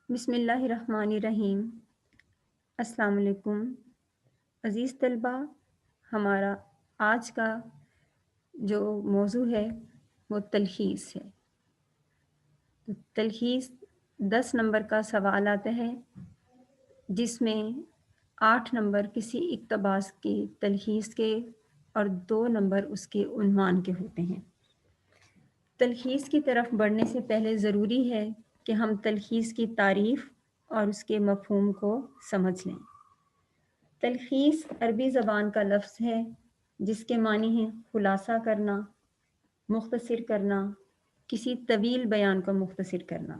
بسم اللہ الرحمن الرحیم۔ السلام علیکم عزیز طلبہ، ہمارا آج کا جو موضوع ہے وہ تلخیص ہے۔ تو تلخیص 10 نمبر کا سوال آتا ہے، جس میں 8 نمبر کسی اقتباس کی تلخیص کے اور 2 نمبر اس کے عنوان کے ہوتے ہیں۔ تلخیص کی طرف بڑھنے سے پہلے ضروری ہے کہ ہم تلخیص کی تعریف اور اس کے مفہوم کو سمجھ لیں۔ تلخیص عربی زبان کا لفظ ہے جس کے معنی ہیں خلاصہ کرنا، مختصر کرنا، کسی طویل بیان کو مختصر کرنا،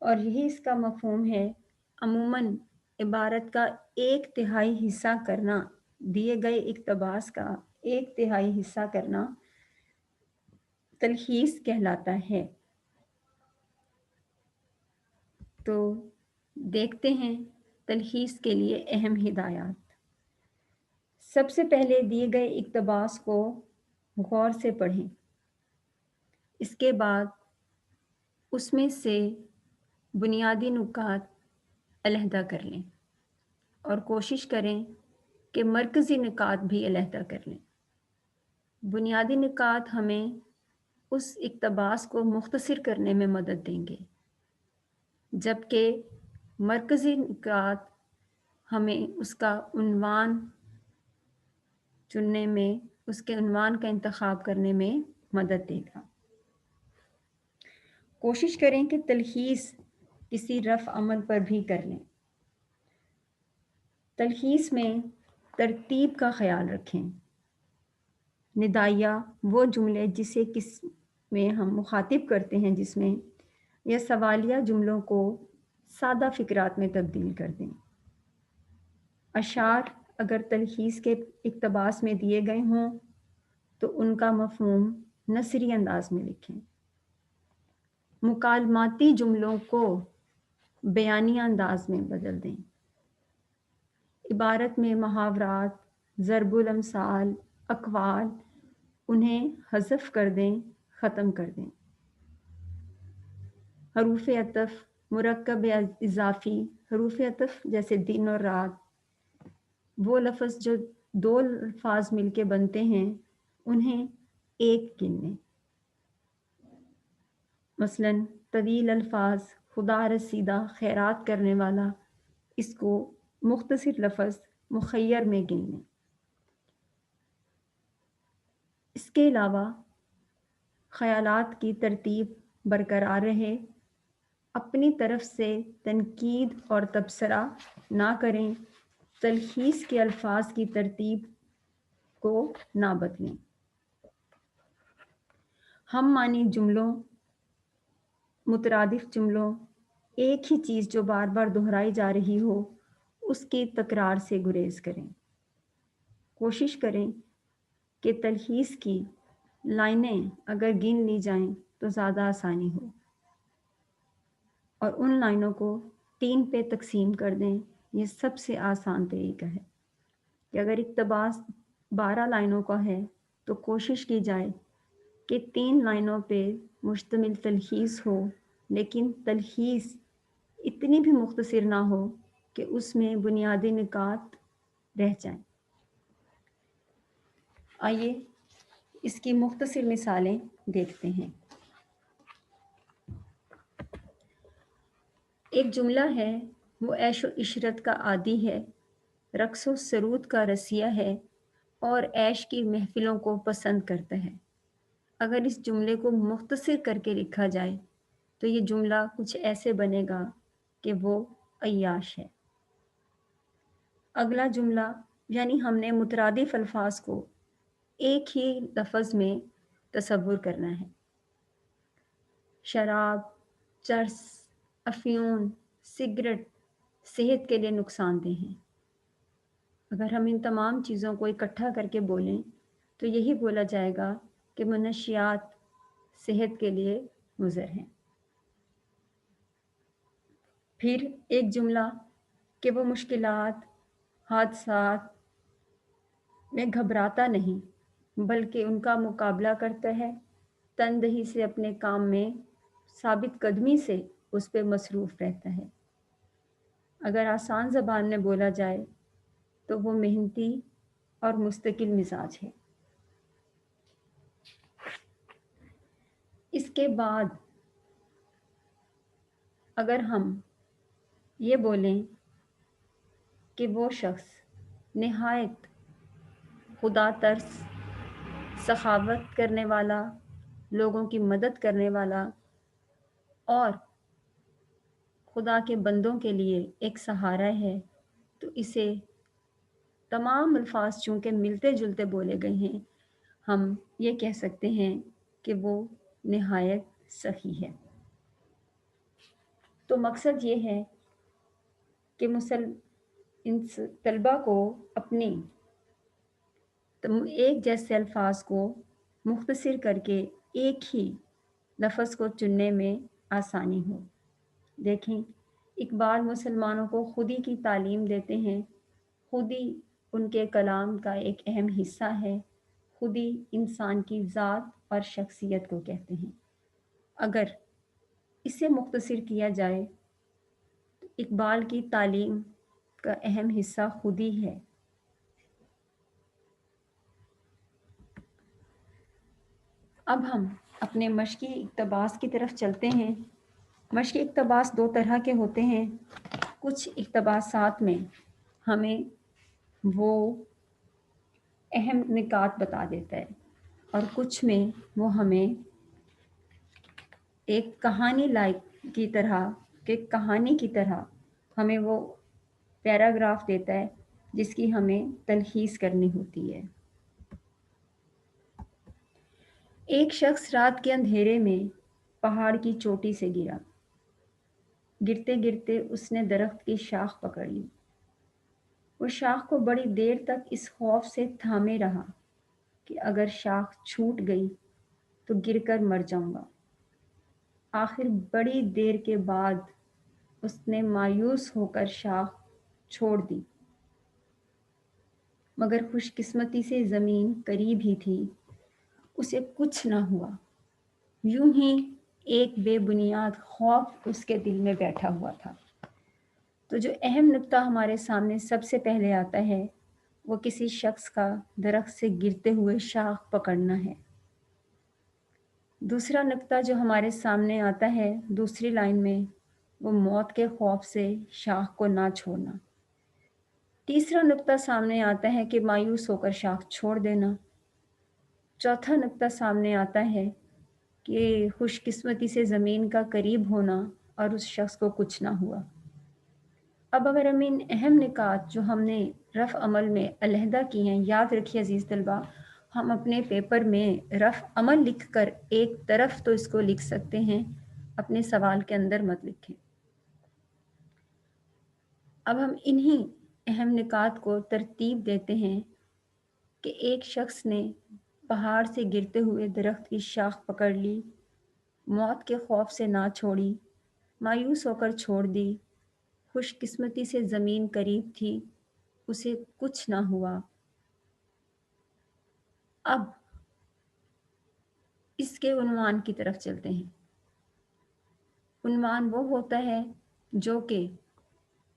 اور یہی اس کا مفہوم ہے عموماً عبارت کا 1/3 حصہ کرنا، دیے گئے اقتباس کا 1/3 حصہ کرنا تلخیص کہلاتا ہے۔ تو دیکھتے ہیں تلخیص کے لیے اہم ہدایات۔ سب سے پہلے دیے گئے اقتباس کو غور سے پڑھیں، اس کے بعد اس میں سے بنیادی نکات علیحدہ کر لیں اور کوشش کریں کہ مرکزی نکات بھی علیحدہ کر لیں۔ بنیادی نکات ہمیں اس اقتباس کو مختصر کرنے میں مدد دیں گے، جبکہ مرکزی نکات ہمیں اس کا عنوان چننے میں، اس کے عنوان کا انتخاب کرنے میں مدد دے گا۔ کوشش کریں کہ تلخیص کسی رفع عمل پر بھی کر لیں۔ تلخیص میں ترتیب کا خیال رکھیں۔ ندائیہ وہ جملے جسے کس میں ہم مخاطب کرتے ہیں، جس میں یا سوالیہ جملوں کو سادہ فقرات میں تبدیل کر دیں۔ اشعار اگر تلخیص کے اقتباس میں دیے گئے ہوں تو ان کا مفہوم نثری انداز میں لکھیں۔ مکالماتی جملوں کو بیانیہ انداز میں بدل دیں۔ عبارت میں محاورات، ضرب الامثال، اقوال، انہیں حذف کر دیں، ختم کر دیں۔ حروف عطف، مرکب اضافی حروف عطف جیسے دن اور رات، وہ لفظ جو 2 الفاظ مل کے بنتے ہیں انہیں ایک گن لیں۔ مثلا طویل الفاظ، خدا رسیدہ، خیرات کرنے والا، اس کو مختصر لفظ مخیر میں گن لیں۔ اس کے علاوہ خیالات کی ترتیب برقرار رہے، اپنی طرف سے تنقید اور تبصرہ نہ کریں، تلخیص کے الفاظ کی ترتیب کو نہ بدلیں۔ ہم معنی جملوں، مترادف جملوں، ایک ہی چیز جو بار بار دہرائی جا رہی ہو اس کی تکرار سے گریز کریں۔ کوشش کریں کہ تلخیص کی لائنیں اگر گن لی جائیں تو زیادہ آسانی ہو، اور ان لائنوں کو 3 پہ تقسیم کر دیں۔ یہ سب سے آسان طریقہ ہے کہ اگر اقتباس 12 لائنوں کا ہے تو کوشش کی جائے کہ 3 لائنوں پہ مشتمل تلخیص ہو، لیکن تلخیص اتنی بھی مختصر نہ ہو کہ اس میں بنیادی نکات رہ جائیں۔ آئیے اس کی مختصر مثالیں دیکھتے ہیں۔ ایک جملہ ہے، وہ عیش و عشرت کا عادی ہے، رقص و سرود کا رسیہ ہے، اور عیش کی محفلوں کو پسند کرتا ہے۔ اگر اس جملے کو مختصر کر کے لکھا جائے تو یہ جملہ کچھ ایسے بنے گا کہ وہ عیاش ہے۔ اگلا جملہ، یعنی ہم نے مترادف الفاظ کو ایک ہی لفظ میں تصور کرنا ہے۔ شراب، چرس، افیون، سگریٹ صحت کے لیے نقصان دہ ہیں۔ اگر ہم ان تمام چیزوں کو اکٹھا کر کے بولیں تو یہی بولا جائے گا کہ منشیات صحت کے لیے مضر ہیں۔ پھر ایک جملہ کہ وہ مشکلات، حادثات میں گھبراتا نہیں بلکہ ان کا مقابلہ کرتا ہے، تندہی سے اپنے کام میں ثابت قدمی سے اس پہ مصروف رہتا ہے۔ اگر آسان زبان میں بولا جائے تو وہ محنتی اور مستقل مزاج ہے۔ اس کے بعد اگر ہم یہ بولیں کہ وہ شخص نہایت خدا ترس، سخاوت کرنے والا، لوگوں کی مدد کرنے والا اور خدا کے بندوں کے لیے ایک سہارا ہے، تو اسے تمام الفاظ چونکہ ملتے جلتے بولے گئے ہیں، ہم یہ کہہ سکتے ہیں کہ وہ نہایت سخی ہے۔ تو مقصد یہ ہے کہ ان طلبہ کو اپنی ایک جیسے الفاظ کو مختصر کر کے ایک ہی لفظ کو چننے میں آسانی ہو۔ دیکھیں، اقبال مسلمانوں کو خودی کی تعلیم دیتے ہیں، خودی ان کے کلام کا ایک اہم حصہ ہے، خودی انسان کی ذات اور شخصیت کو کہتے ہیں۔ اگر اسے مختصر کیا جائے تو اقبال کی تعلیم کا اہم حصہ خودی ہے۔ اب ہم اپنے مشقی اقتباس کی طرف چلتے ہیں۔ مشقی اقتباس دو طرح کے ہوتے ہیں۔ کچھ اقتباسات میں ہمیں وہ اہم نکات بتا دیتا ہے اور کچھ میں وہ ہمیں ایک کہانی لائق کی طرح کہانی کی طرح ہمیں وہ پیراگراف دیتا ہے جس کی ہمیں تلخیص کرنی ہوتی ہے۔ ایک شخص رات کے اندھیرے میں پہاڑ کی چوٹی سے گرا۔ گرتے گرتے اس نے درخت کی شاخ پکڑ لی۔ وہ شاخ کو بڑی دیر تک اس خوف سے تھامے رہا کہ اگر شاخ چھوٹ گئی تو گر کر مر جاؤں گا۔ آخر بڑی دیر کے بعد اس نے مایوس ہو کر شاخ چھوڑ دی، مگر خوش قسمتی سے زمین قریب ہی تھی، اسے کچھ نہ ہوا۔ یوں ہی ایک بے بنیاد خوف اس کے دل میں بیٹھا ہوا تھا۔ تو جو اہم نقطہ ہمارے سامنے سب سے پہلے آتا ہے وہ کسی شخص کا درخت سے گرتے ہوئے شاخ پکڑنا ہے۔ دوسرا نقطہ جو ہمارے سامنے آتا ہے دوسری لائن میں، وہ موت کے خوف سے شاخ کو نہ چھوڑنا۔ تیسرا نقطہ سامنے آتا ہے کہ مایوس ہو کر شاخ چھوڑ دینا۔ چوتھا نقطہ سامنے آتا ہے کہ خوش قسمتی سے زمین کا قریب ہونا اور اس شخص کو کچھ نہ ہوا۔ اب اگر ہم ان اہم نکات جو ہم نے رفع عمل میں علیحدہ کی ہیں، یاد رکھیے عزیز طلبہ، ہم اپنے پیپر میں رفع عمل لکھ کر ایک طرف تو اس کو لکھ سکتے ہیں، اپنے سوال کے اندر مت لکھیں۔ اب ہم انہی اہم نکات کو ترتیب دیتے ہیں کہ ایک شخص نے پہاڑ سے گرتے ہوئے درخت کی شاخ پکڑ لی، موت کے خوف سے نہ چھوڑی، مایوس ہو کر چھوڑ دی، خوش قسمتی سے زمین قریب تھی، اسے کچھ نہ ہوا۔ اب اس کے عنوان کی طرف چلتے ہیں۔ عنوان وہ ہوتا ہے جو کہ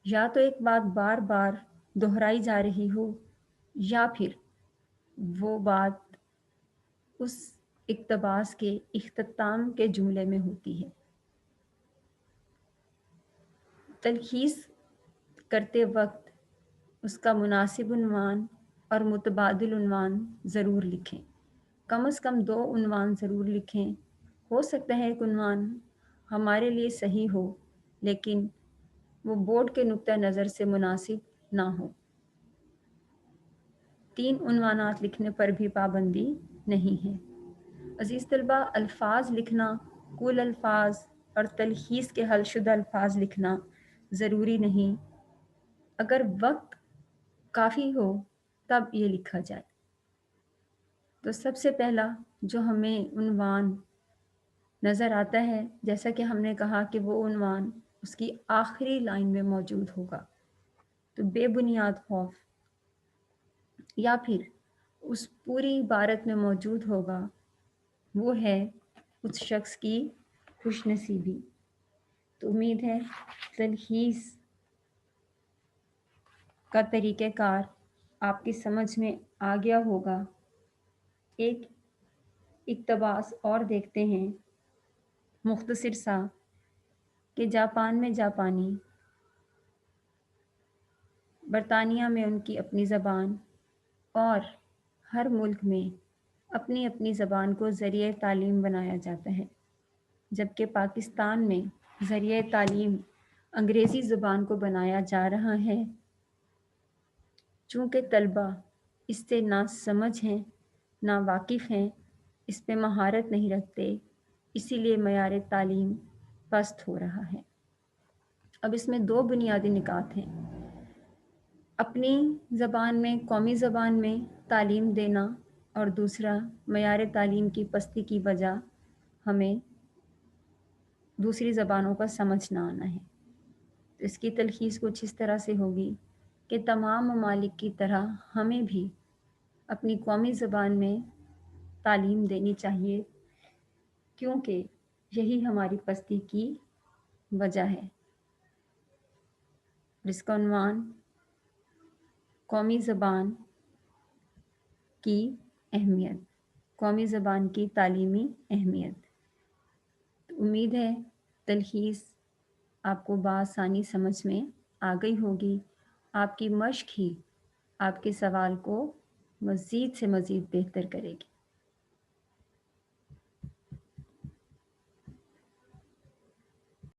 یا تو ایک بات بار بار دہرائی جا رہی ہو یا پھر وہ بات اس اقتباس کے اختتام کے جملے میں ہوتی ہے۔ تلخیص کرتے وقت اس کا مناسب عنوان اور متبادل عنوان ضرور لکھیں۔ کم از کم 2 عنوان ضرور لکھیں۔ ہو سکتا ہے ایک عنوان ہمارے لیے صحیح ہو لیکن وہ بورڈ کے نقطہ نظر سے مناسب نہ ہو۔ 3 عنوانات لکھنے پر بھی پابندی نہیں ہے۔ عزیز طلبہ، الفاظ لکھنا، کل الفاظ اور تلخیص کے حل شدہ الفاظ لکھنا ضروری نہیں۔ اگر وقت کافی ہو تب یہ لکھا جائے۔ تو سب سے پہلا جو ہمیں عنوان نظر آتا ہے، جیسا کہ ہم نے کہا کہ وہ عنوان اس کی آخری لائن میں موجود ہوگا، تو بے بنیاد خوف، یا پھر اس پوری عبارت میں موجود ہوگا وہ ہے اس شخص کی خوش نصیبی۔ تو امید ہے تلخیص کا طریقہ کار آپ کی سمجھ میں آ گیا ہوگا۔ ایک اقتباس اور دیکھتے ہیں مختصر سا کہ جاپان میں جاپانی، برطانیہ میں ان کی اپنی زبان، اور ہر ملک میں اپنی اپنی زبان کو ذریعہ تعلیم بنایا جاتا ہے، جبکہ پاکستان میں ذریعہ تعلیم انگریزی زبان کو بنایا جا رہا ہے۔ چونکہ طلبہ اس سے نہ سمجھ ہیں، نہ واقف ہیں، اس پہ مہارت نہیں رکھتے، اسی لیے معیار تعلیم پست ہو رہا ہے۔ اب اس میں دو بنیادی نکات ہیں: اپنی زبان میں، قومی زبان میں تعلیم دینا، اور دوسرا معیار تعلیم کی پستی کی وجہ ہمیں دوسری زبانوں کا سمجھ نہ آنا ہے۔ تو اس کی تلخیص کچھ اس طرح سے ہوگی کہ تمام ممالک کی طرح ہمیں بھی اپنی قومی زبان میں تعلیم دینی چاہیے، کیونکہ یہی ہماری پستی کی وجہ ہے۔ اس کا عنوان قومی زبان کی اہمیت، قومی زبان کی تعلیمی اہمیت۔ تو امید ہے تلخیص آپ کو بآسانی سمجھ میں آ گئی ہوگی۔ آپ کی مشق ہی آپ کے سوال کو مزید سے مزید بہتر کرے گی۔